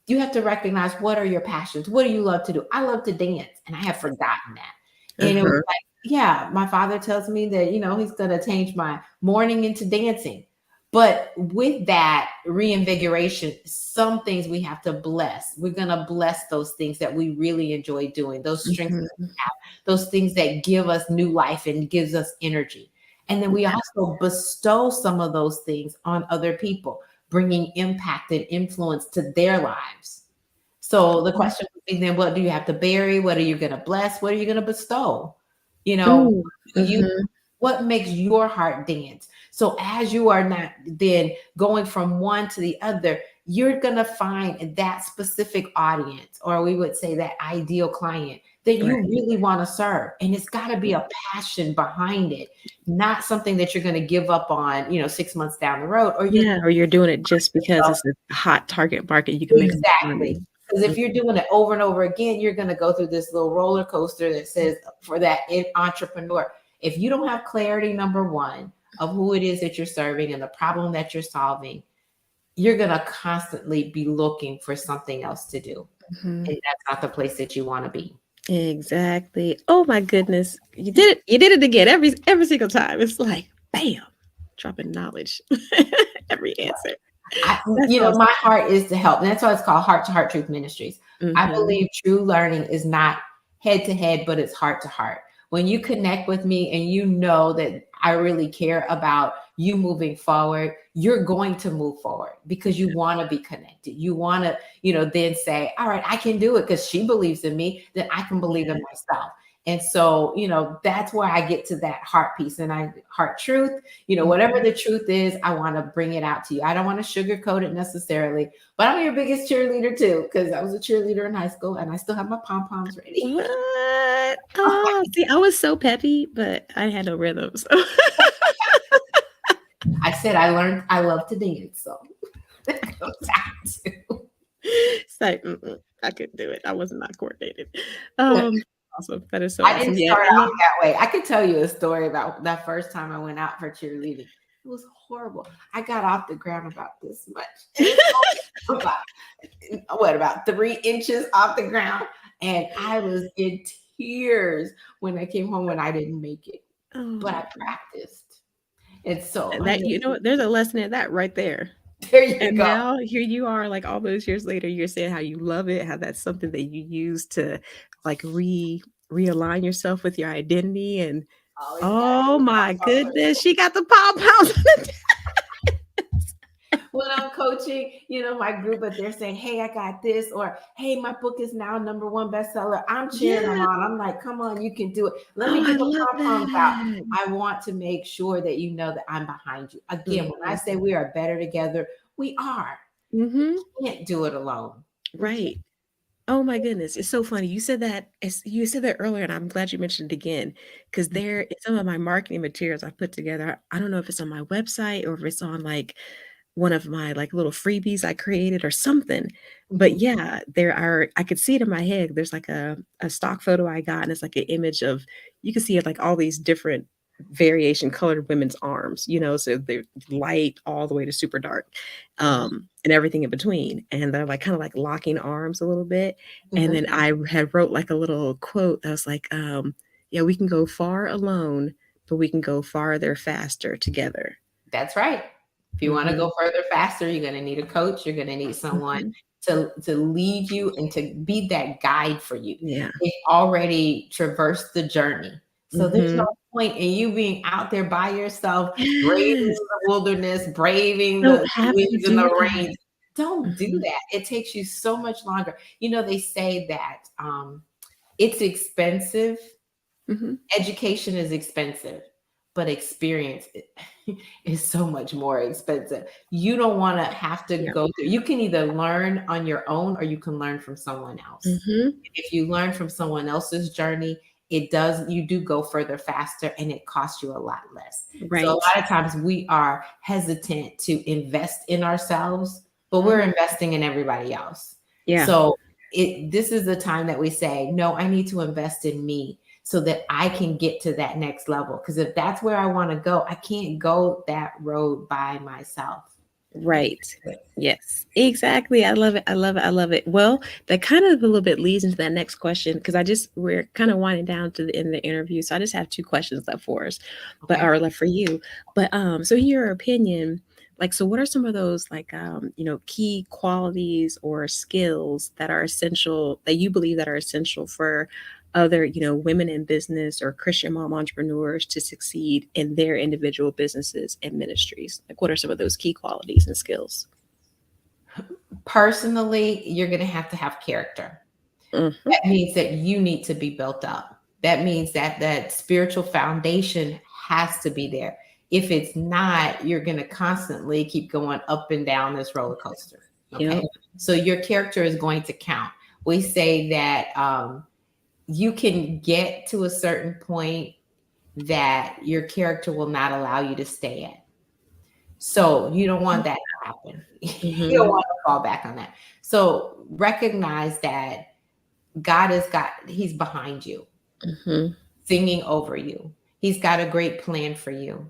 [SPEAKER 2] you have to recognize, what are your passions? What do you love to do? I love to dance, and I have forgotten that. And it was
[SPEAKER 1] Uh-huh.
[SPEAKER 2] like, yeah, my father tells me that, he's going to change my morning into dancing. But with that reinvigoration, some things we have to bless. We're going to bless those things that we really enjoy doing, those strengths that we
[SPEAKER 1] Mhm.
[SPEAKER 2] have, those things that give us new life and gives us energy. And then we also bestow some of those things on other people, bringing impact and influence to their lives. So the question would be then, what do you have to bury? What are you going to bless? What are you going to bestow? You know,
[SPEAKER 1] Mm,
[SPEAKER 2] you
[SPEAKER 1] mhm.
[SPEAKER 2] what makes your heart dance? So as you are not then going from one to the other, you're going to find that specific audience, or we would say that ideal client that you
[SPEAKER 1] Right.
[SPEAKER 2] really want to serve. And it's got to be a passion behind it, not something that you're going to give up on, 6 months down the road, or you're
[SPEAKER 1] Yeah, or you're doing it just because it's a hot target market, you can make some
[SPEAKER 2] exactly.
[SPEAKER 1] money.
[SPEAKER 2] Because if you're doing it over and over again, you're going to go through this little roller coaster that says for that entrepreneur, if you don't have clarity, number one, of who it is that you're serving and the problem that you're solving, you're going to constantly be looking for something else to do.
[SPEAKER 1] Mhm.
[SPEAKER 2] And that's not the place that you want to be.
[SPEAKER 1] Exactly. Oh my goodness. You did it. You did it again every single time. It's like, bam, dropping knowledge. Every answer. That's
[SPEAKER 2] My
[SPEAKER 1] awesome.
[SPEAKER 2] heart is to help. And that's why it's called Heart to Heart Truth Ministries. I
[SPEAKER 1] Mhm.
[SPEAKER 2] believe true learning is not head to head, but it's heart to heart. When you connect with me and you know that I really care about you moving forward, you're going to move forward because you want to be connected. You want to, then say, all right, I can do it because she believes in me, then I can believe in
[SPEAKER 1] Yeah.
[SPEAKER 2] myself. And so, that's where I get to that heart piece and heart truth, whatever
[SPEAKER 1] Mhm.
[SPEAKER 2] the truth is, I want to bring it out to you. I don't want to sugarcoat it necessarily, but I'm your biggest cheerleader too, because I was a cheerleader in high school and I still have my pom-poms ready.
[SPEAKER 1] What? Oh, see, I was so peppy, but I had no rhythm. So
[SPEAKER 2] I said I love to dance, so that comes out too.
[SPEAKER 1] it's like, I couldn't do it. I was not coordinated. Um, awesome. That is so
[SPEAKER 2] I
[SPEAKER 1] awesome.
[SPEAKER 2] didn't
[SPEAKER 1] Yeah,
[SPEAKER 2] start
[SPEAKER 1] I
[SPEAKER 2] out
[SPEAKER 1] love
[SPEAKER 2] that way. I could tell you a story about that first time I went out for cheerleading. It was horrible. I got off the ground about this much. And it's only about 3 inches off the ground. And I was in tears when I came home when I didn't make it. But I
[SPEAKER 1] Oh,
[SPEAKER 2] practiced. And so
[SPEAKER 1] and that, there's a lesson in that right there.
[SPEAKER 2] there you
[SPEAKER 1] And
[SPEAKER 2] go.
[SPEAKER 1] now here you are, like, all those years later, you're saying how you love it, how that's something that you use to, like, realign yourself with your identity, and
[SPEAKER 2] Always got
[SPEAKER 1] oh my
[SPEAKER 2] it.
[SPEAKER 1] goodness, she got the pom-poms.
[SPEAKER 2] When I'm coaching, my group, but they're saying, hey, I got this, or hey, my book is now #1 bestseller. I'm cheering them
[SPEAKER 1] Yeah.
[SPEAKER 2] on. I'm like, come on, you can do it. Let
[SPEAKER 1] Oh,
[SPEAKER 2] me
[SPEAKER 1] I
[SPEAKER 2] get the
[SPEAKER 1] love
[SPEAKER 2] pom-poms out.
[SPEAKER 1] that.
[SPEAKER 2] I want to make sure that you know that I'm behind you. Again, when I
[SPEAKER 1] Mhm.
[SPEAKER 2] say we are better together, we are.
[SPEAKER 1] Mhm.
[SPEAKER 2] We can't do it alone. We can't.
[SPEAKER 1] Right. Oh my goodness, it's so funny. You said that earlier, and I'm glad you mentioned it again, because there in some of my marketing materials I put together, I don't know if it's on my website or if it's on, like, one of my, like, little freebies I created or something. But
[SPEAKER 2] Mhm.
[SPEAKER 1] yeah, there are I could see it in my head. There's, like, a stock photo I got, and it's, like, an image of you can see it, like, all these different variation colored women's arms, so they're light all the way to super dark,
[SPEAKER 2] Mhm.
[SPEAKER 1] and everything in between, and they're, like, kinda, like, locking arms a little bit, and
[SPEAKER 2] Mhm.
[SPEAKER 1] then I had wrote, like, a little quote that was like, "Yeah, we can go far alone, but we can go farther faster together."
[SPEAKER 2] That's right. If you want to
[SPEAKER 1] Mhm,
[SPEAKER 2] go further faster, you're going to need a coach. You're going to need someone
[SPEAKER 1] mhm.
[SPEAKER 2] to lead you and to be that guide for you.
[SPEAKER 1] Yeah.
[SPEAKER 2] They've already traversed the journey. So there's no
[SPEAKER 1] Mhm.
[SPEAKER 2] point in you being out there by yourself, braving
[SPEAKER 1] Yes.
[SPEAKER 2] the wilderness, braving
[SPEAKER 1] Don't
[SPEAKER 2] the
[SPEAKER 1] have to
[SPEAKER 2] winds and
[SPEAKER 1] do
[SPEAKER 2] the
[SPEAKER 1] that.
[SPEAKER 2] rains. Don't do
[SPEAKER 1] Mhm,
[SPEAKER 2] that. It takes you so much longer. They say that it's expensive.
[SPEAKER 1] mhm.
[SPEAKER 2] Education is expensive, but experience is so much more expensive. You don't want to have to
[SPEAKER 1] Yeah.
[SPEAKER 2] go through. You can either learn on your own or you can learn from someone else.
[SPEAKER 1] Mhm.
[SPEAKER 2] If you learn from someone else's journey, you do go further faster and it costs you a lot less. So a
[SPEAKER 1] Right.
[SPEAKER 2] lot of times we are hesitant to invest in ourselves, but we're
[SPEAKER 1] Mhm.
[SPEAKER 2] investing in everybody else.
[SPEAKER 1] Yeah.
[SPEAKER 2] So this is the time that we say, no, I need to invest in me so that I can get to that next level. Because if that's where I want to go, I can't go that road by myself. I
[SPEAKER 1] Right.
[SPEAKER 2] can't do it.
[SPEAKER 1] Yes, exactly. I love it. I love it. I love it. Well, that kind of a little bit leads into that next question because we're kind of winding down to the end of the interview. So I just have two questions left for us, but
[SPEAKER 2] Okay.
[SPEAKER 1] or left for you. But so in your opinion, like, so what are some of those like key qualities or skills that are essential that you believe that are essential for other, women in business or Christian mom entrepreneurs to succeed in their individual businesses and ministries? Like, what are some of those key qualities and skills?
[SPEAKER 2] Personally, you're going to have character.
[SPEAKER 1] Mm-hmm.
[SPEAKER 2] That means that you need to be built up. That means that that spiritual foundation has to be there. If it's not, you're going to constantly keep going up and down this roller coaster. Okay.
[SPEAKER 1] Yep.
[SPEAKER 2] So your character is going to count. We say that you can get to a certain point that your character will not allow you to stay at. So you don't want that to happen. You don't
[SPEAKER 1] Mm-hmm.
[SPEAKER 2] want to fall back on that. So recognize that he's behind you,
[SPEAKER 1] Mm-hmm.
[SPEAKER 2] singing over you. He's got a great plan for you.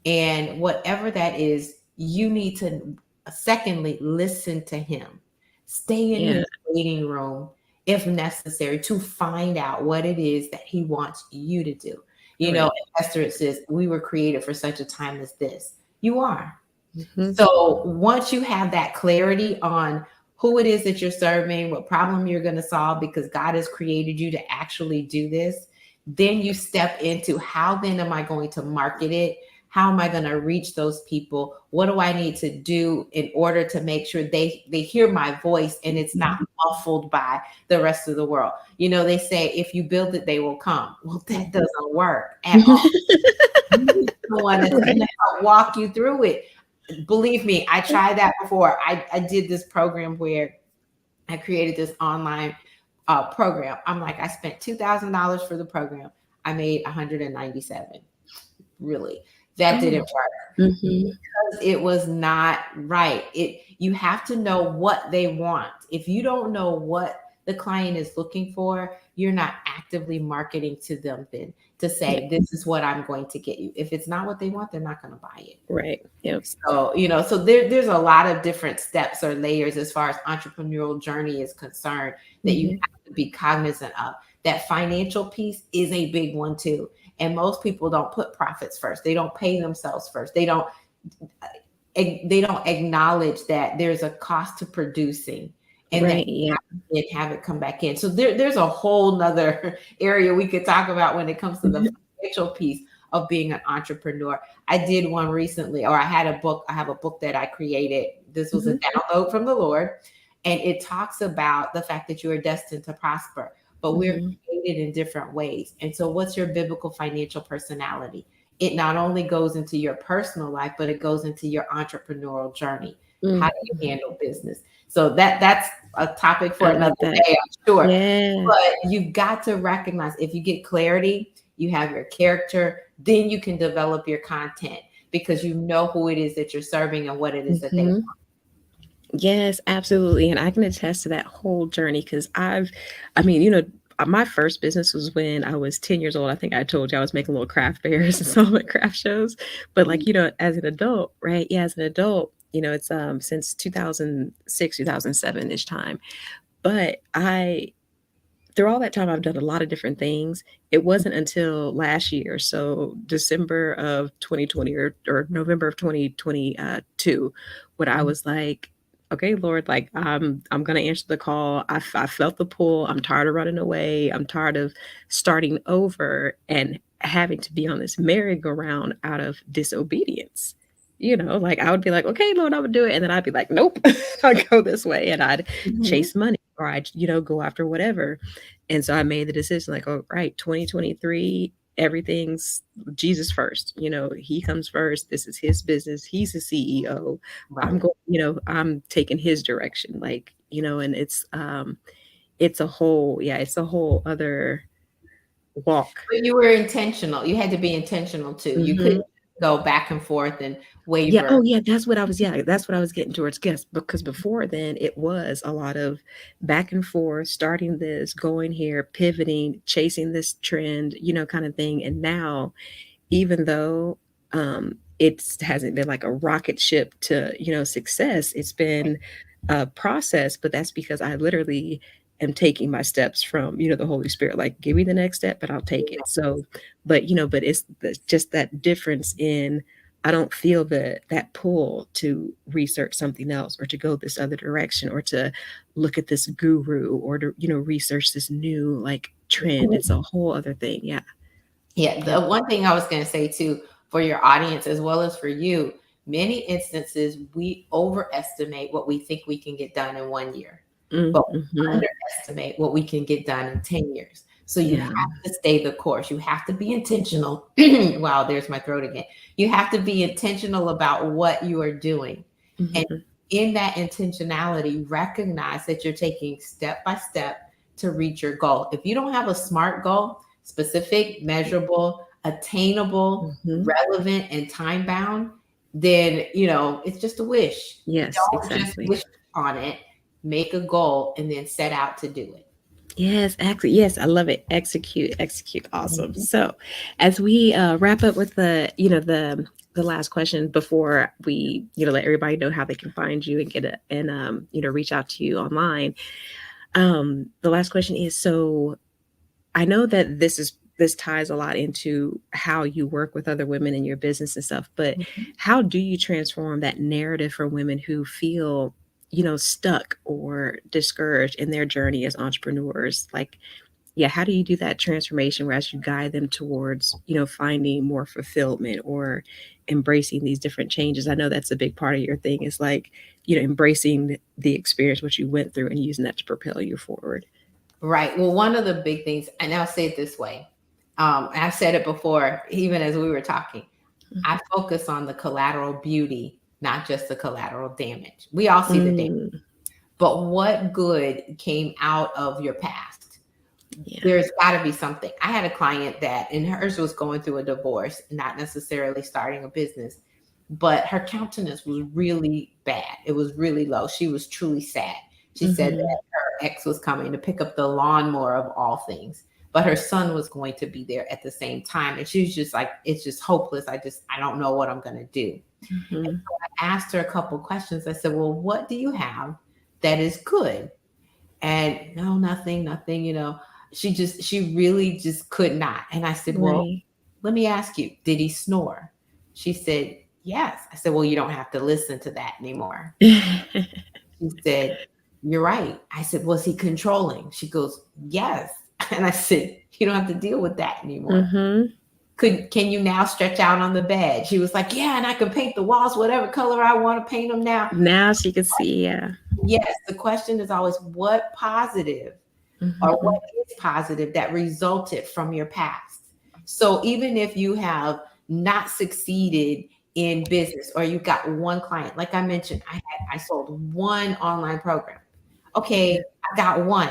[SPEAKER 2] And whatever that is, you need to, secondly, listen to him. Stay in
[SPEAKER 1] Yeah.
[SPEAKER 2] his waiting room if necessary to find out what it is that he wants you to do. You know,
[SPEAKER 1] Right.
[SPEAKER 2] in Esther, it says, we were created for such a time as this. You are.
[SPEAKER 1] Mm-hmm.
[SPEAKER 2] So once you have that clarity on who it is that you're serving, what problem you're going to solve, because God has created you to actually do this, then you step into how then am I going to market it? How am I going to reach those people? What do I need to do in order to make sure they hear my voice and it's not muffled by the rest of the world? You know, they say if you build it, they will come. Well, that doesn't work at all. You need someone that's going to help walk you through it. Believe me, I tried that before. I did this program where I created this online program. I'm like, I spent $2,000 for the program. I made 197. Really, that didn't work
[SPEAKER 1] Mm-hmm.
[SPEAKER 2] because it was not right. You have to know what they want. If you don't know what the client is looking for, you're not actively marketing to them then to say,
[SPEAKER 1] Yeah.
[SPEAKER 2] this is what I'm going to get you. If it's not what they want, they're not going to buy it.
[SPEAKER 1] Right. Yep.
[SPEAKER 2] So, you know, so there's a lot of different steps or layers as far as entrepreneurial journey is concerned that you
[SPEAKER 1] Mm-hmm.
[SPEAKER 2] have to be cognizant of. That financial piece is a big one too. And most people don't put profits first. They don't pay themselves first. They don't acknowledge that there's a cost to producing and that
[SPEAKER 1] Right. Yeah.
[SPEAKER 2] you have it come back in. So there's a whole nother area we could talk about when it comes to the financial piece of being an entrepreneur. I did one recently, or I have a book that I created. This was a download from the Lord. And it talks about the fact that you are destined to prosper, but we're
[SPEAKER 1] Mm-hmm.
[SPEAKER 2] created in different ways. And so what's your biblical financial personality? It not only goes into your personal life, but it goes into your entrepreneurial journey. How do
[SPEAKER 1] Mm-hmm.
[SPEAKER 2] you handle business? So that's a topic for
[SPEAKER 1] I
[SPEAKER 2] another
[SPEAKER 1] love that.
[SPEAKER 2] day, I'm sure.
[SPEAKER 1] Yeah.
[SPEAKER 2] But you've got to recognize if you get clarity, you have your character, then you can develop your content because you know who it is that you're serving and what it is that they
[SPEAKER 1] Mm-hmm. Yes, absolutely. And I can attest to that whole journey because I mean, my first business was when I was 10 years old. I think I told you I was making little craft fairs and some at craft shows. But like,
[SPEAKER 2] want.
[SPEAKER 1] as an adult, right? Yeah, as an adult, it's since 2006, 2007-ish time. But through all that time, I've done a lot of different things. It wasn't until last year, so December of 2020 or November of 2022, when I was like, okay, Lord, like I'm gonna answer the call. I felt the pull. I'm tired of running away. I'm tired of starting over and having to be on this merry-go-round out of disobedience. Like I would be like, okay, Lord, I would do it. And then I'd be like, nope, I'd go this way. And I'd
[SPEAKER 2] Mhm.
[SPEAKER 1] chase money or I'd, go after whatever. And so I made the decision like, oh, right, 2023, everything's Jesus first. He comes first. This is his business. He's the CEO. I'm
[SPEAKER 2] Right.
[SPEAKER 1] going, I'm taking his direction. Like, and it's a whole, yeah, it's a whole other walk.
[SPEAKER 2] But you were intentional. You had to be intentional too. You
[SPEAKER 1] Hmm.
[SPEAKER 2] couldn't go back and forth and
[SPEAKER 1] Yeah.
[SPEAKER 2] waver.
[SPEAKER 1] Oh, yeah. That's what I was getting towards. Yes. Because before then, it was a lot of back and forth, starting this, going here, pivoting, chasing this trend, kind of thing. And now, even though it hasn't been like a rocket ship to success, it's been a process, but that's because I literally am taking my steps from the Holy Spirit, like give me the next step but I'll take it. So but it's just that difference in I don't feel that pull to research something else or to go this other direction or to look at this guru or to research this new like trend. It's a whole other thing. Yeah.
[SPEAKER 2] Yeah,
[SPEAKER 1] Yeah.
[SPEAKER 2] the one thing I was going to say too, for your audience as well as for you, many instances we overestimate what we think we can get done in 1 year, but we
[SPEAKER 1] Mm-hmm.
[SPEAKER 2] underestimate what we can get done in 10 years. So you
[SPEAKER 1] Yeah.
[SPEAKER 2] have to stay the course. You have to be intentional. Wow, there's my throat again. You have to be intentional about what you are doing. And
[SPEAKER 1] Mm-hmm.
[SPEAKER 2] in that intentionality, recognize that you're taking step by step to reach your goal. If you don't have a SMART goal, specific, measurable, attainable,
[SPEAKER 1] Mm-hmm.
[SPEAKER 2] relevant, and time bound, then it's just a wish.
[SPEAKER 1] Yes,
[SPEAKER 2] Don't just
[SPEAKER 1] exactly.
[SPEAKER 2] wish on it. Make a goal and then set out to do it.
[SPEAKER 1] Yes, actually, yes, I love it. Execute, execute. Awesome.
[SPEAKER 2] Mhm.
[SPEAKER 1] So, as we wrap up with the last question before we let everybody know how they can find you and get it and reach out to you online. The last question is, so I know that this ties a lot into how you work with other women in your business and stuff, but how do you transform that narrative for women who feel, stuck or discouraged in their journey as entrepreneurs? Like, yeah, how do you do that transformation where as you guide them towards, finding more fulfillment or embracing these different changes? I know that's a big part of your thing is like, embracing the experience, what you went through and using that to propel you forward.
[SPEAKER 2] Right. Well, one of the big things, and I'll say it this way, and I've said it before, even as we were talking, I focus on the collateral beauty, not just the collateral damage. We all see the damage,
[SPEAKER 1] Mm,
[SPEAKER 2] but what good came out of your past?
[SPEAKER 1] yeah.
[SPEAKER 2] There's got to be something. I had a client that, and hers was going through a divorce, not necessarily starting a business, but her countenance was really bad. It was really low. She was truly sad. She said
[SPEAKER 1] Mm-hmm.
[SPEAKER 2] that her ex was coming to pick up the lawnmower of all things, but her son was going to be there at the same time. And she was just like, it's just hopeless. I don't know what I'm going to do.
[SPEAKER 1] Mm-hmm.
[SPEAKER 2] I asked her a couple questions. I said, well, what do you have that is good? And no, nothing. She really just could not. And I said, well,
[SPEAKER 1] Right.
[SPEAKER 2] let me ask you, did he snore? She said, yes. I said, well, you don't have to listen to that anymore. She said, you're right. I said, was he controlling? She goes, yes. And I said, you don't have to deal with that anymore.
[SPEAKER 1] Mm-hmm.
[SPEAKER 2] Can you now stretch out on the bed? She was like, yeah, and I can paint the walls whatever color I want to paint them now.
[SPEAKER 1] Now she could see. Yeah.
[SPEAKER 2] Yes, the question is always what positive or
[SPEAKER 1] Mm-hmm.
[SPEAKER 2] what is positive that resulted from your past. So even if you have not succeeded in business or you got one client, like I mentioned, I sold one online program. Okay, I got one.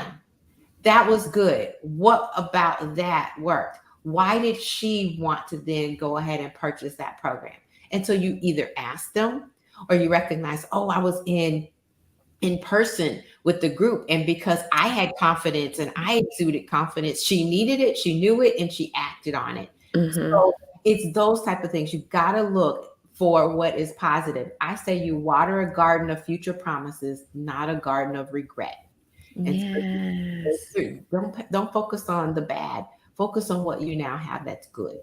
[SPEAKER 2] That was good. What about that worked? Why did she want to then go ahead and purchase that program? And so you either ask them or you recognize, oh, I was in person with the group. And because I had confidence and I exuded confidence, she needed it, she knew it, and she acted on it.
[SPEAKER 1] Mm-hmm.
[SPEAKER 2] So it's those type of things. You got to look for what is positive. I say you water a garden of future promises, not a garden of regret. And
[SPEAKER 1] Yes.
[SPEAKER 2] so don't focus on the bad. Focus on what you now have that's good.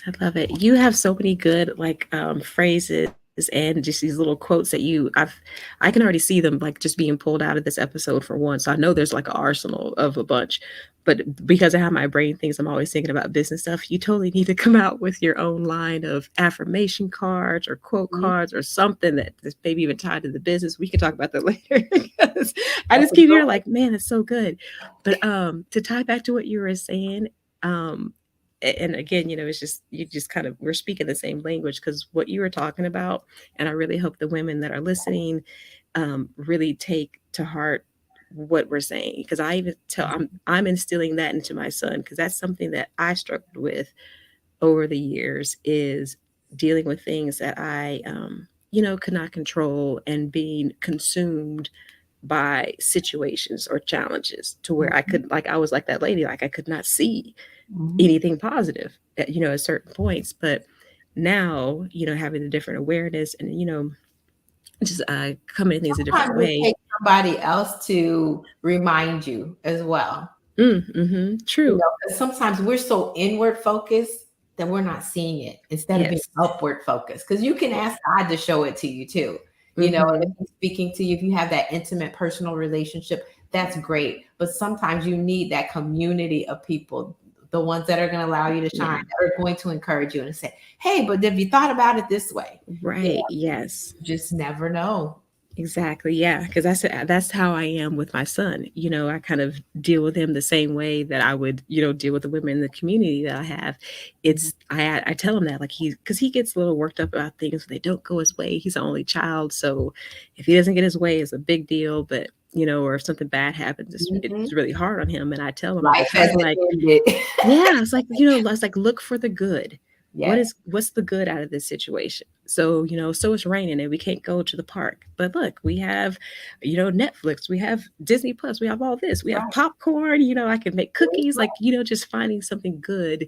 [SPEAKER 1] I love it. You have so many good like phrases and just these little quotes that I can already see them like just being pulled out of this episode for one. So I know there's like an arsenal of a bunch. But because of how my brain thinks, I'm always thinking about business stuff. You totally need to come out with your own line of affirmation cards or quote
[SPEAKER 2] Mhm.
[SPEAKER 1] cards or something that is maybe even tied to the business. We can talk about that later because I
[SPEAKER 2] That's
[SPEAKER 1] just
[SPEAKER 2] a
[SPEAKER 1] keep
[SPEAKER 2] good
[SPEAKER 1] hearing like, man, it's so good. But to tie back to what you were saying, um, and again, it's just you just kind of we're speaking the same language because what you were talking about, and I really hope the women that are listening really take to heart what we're saying because I even tell
[SPEAKER 2] one.
[SPEAKER 1] I'm instilling that into my son because that's something that I struggled with over the years is dealing with things that I could not control and being consumed by situations or challenges to where I
[SPEAKER 2] Mhm.
[SPEAKER 1] could like I was like that lady like I could not see
[SPEAKER 2] Mhm.
[SPEAKER 1] anything positive at at certain points. But now having a different awareness and just coming at things a different
[SPEAKER 2] Sometimes it
[SPEAKER 1] way.
[SPEAKER 2] takes somebody else to remind you as well.
[SPEAKER 1] Mm-hmm, true.
[SPEAKER 2] 'Cause sometimes we're so inward focused that we're not seeing it instead of being
[SPEAKER 1] Yes.
[SPEAKER 2] upward focused. Because you can ask God to show it to you too. And if
[SPEAKER 1] Mm-hmm.
[SPEAKER 2] He's speaking to you, if you have that intimate personal relationship, that's great. But sometimes you need that community of people, the ones that are going to allow you to shine,
[SPEAKER 1] Yeah.
[SPEAKER 2] that are going to encourage you and say, hey, but have you thought about it this way? Yeah,
[SPEAKER 1] Right. Yes.
[SPEAKER 2] you just never know.
[SPEAKER 1] Exactly. Yeah, because that's how I am with my son. I kind of deal with him the same way that I would, deal with the women in the community that I have.
[SPEAKER 2] Mhm.
[SPEAKER 1] I tell him that, like, because he gets a little worked up about things when they don't go his way. He's an only child, so if he doesn't get his way, it's a big deal. But or if something bad happens,
[SPEAKER 2] Mhm.
[SPEAKER 1] it's really hard on him. And I tell him all the
[SPEAKER 2] Life
[SPEAKER 1] time,
[SPEAKER 2] hasn't
[SPEAKER 1] like,
[SPEAKER 2] ended.
[SPEAKER 1] yeah, it's like, it's like look for the good.
[SPEAKER 2] Yes.
[SPEAKER 1] What's the good out of this situation? So, so it's raining and we can't go to the park. But look, we have, Netflix, we have Disney Plus, we have all this. We have
[SPEAKER 2] Right.
[SPEAKER 1] popcorn, I can make cookies, like, just finding something good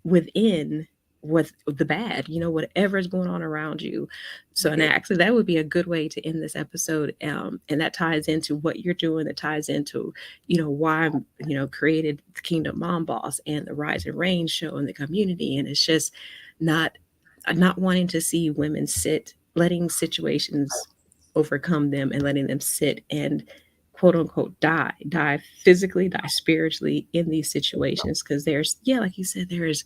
[SPEAKER 1] within what the bad, whatever is going on around you. So, and
[SPEAKER 2] Yeah.
[SPEAKER 1] actually, that would be a good way to end this episode. And that ties into what you're doing. That ties into, why I'm, created the Kingdom Mom Boss and the Rise and Reign show in the community. And it's just not, not wanting to see women sit, letting situations overcome them and letting them sit and quote unquote die physically, die spiritually in these situations. Because there's, yeah, like you said, there's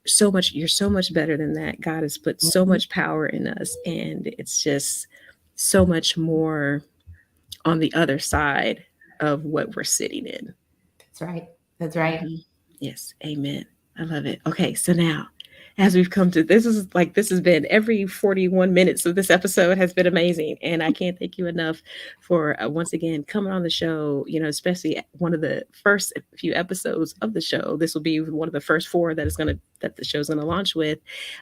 [SPEAKER 1] so much, you're so much better than that. God has put so
[SPEAKER 2] Mhm.
[SPEAKER 1] much power in us, and it's just so much more on the other side of what we're sitting in.
[SPEAKER 2] That's right. That's right.
[SPEAKER 1] Mhm. Yes, amen. I love it. Okay, so now, as we've come to this has been every 41 minutes of this episode has been amazing, and I can't thank you enough for once again coming on the show. Especially one of the first few episodes of the show. This will be one of the first four that the show's gonna launch with.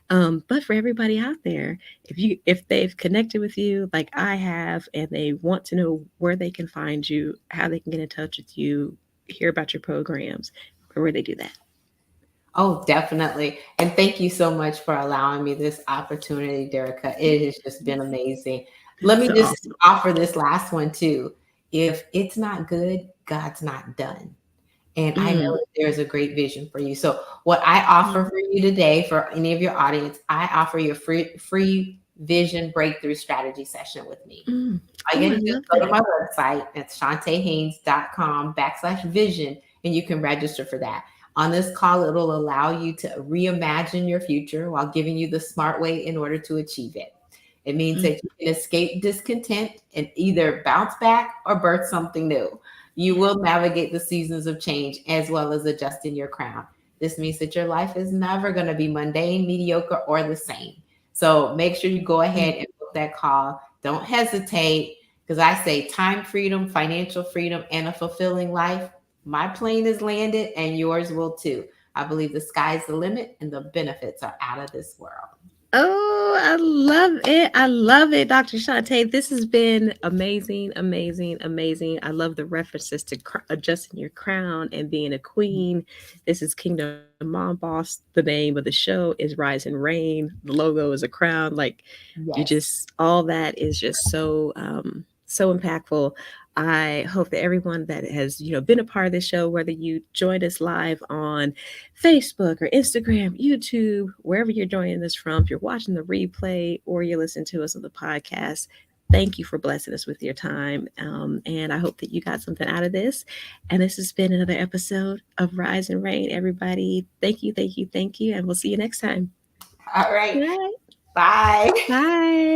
[SPEAKER 1] But for everybody out there, if they've connected with you like I have, and they want to know where they can find you, how they can get in touch with you, hear about your programs, where they do that.
[SPEAKER 2] Oh, definitely. And thank you so much for allowing me this opportunity, Derica. It has just been amazing. Let
[SPEAKER 1] That's
[SPEAKER 2] me
[SPEAKER 1] so
[SPEAKER 2] just
[SPEAKER 1] awesome.
[SPEAKER 2] offer this last one too. If it's not good, God's not done. And I know
[SPEAKER 1] Mm,
[SPEAKER 2] that there's a great vision for you. So, what I offer
[SPEAKER 1] mm,
[SPEAKER 2] for you today, for any of your audience, I offer you a free vision breakthrough strategy session with me.
[SPEAKER 1] mm.
[SPEAKER 2] All
[SPEAKER 1] Oh,
[SPEAKER 2] you
[SPEAKER 1] I
[SPEAKER 2] got to do is
[SPEAKER 1] love
[SPEAKER 2] go to
[SPEAKER 1] that.
[SPEAKER 2] my website. It's chantahaynes.com/vision, and you can register for that. On this call, it'll allow you to reimagine your future while giving you the smart way in order to achieve it. It means
[SPEAKER 1] Mm,
[SPEAKER 2] that you can escape discontent and either bounce back or birth something new. You will navigate the seasons of change as well as adjusting your crown. This means that your life is never going to be mundane, mediocre, or the same. So make sure you go ahead
[SPEAKER 1] mm.
[SPEAKER 2] and book that call. Don't hesitate, because I say time freedom, financial freedom, and a fulfilling life. My plane is landed and yours will too. I believe the sky's the limit and the benefits are out of this world.
[SPEAKER 1] Oh, I love it. I love it, Dr. Shantae. This has been amazing, amazing, amazing. I love the references to adjusting your crown and being a queen. This is Kingdom Mom Boss. The name of the show is Rise and Reign. The logo is a crown. Like, you
[SPEAKER 2] Yes.
[SPEAKER 1] just, all that is just so impactful. I hope that everyone that has, been a part of this show, whether you joined us live on Facebook or Instagram, YouTube, wherever you're joining us from, if you're watching the replay or you're listening to us on the podcast, thank you for blessing us with your time. And I hope that you got something out of this. And this has been another episode of Rise and Reign. Everybody, thank you, thank you, thank you. And we'll see you next time.
[SPEAKER 2] All right.
[SPEAKER 1] All right.
[SPEAKER 2] Bye.
[SPEAKER 1] Bye.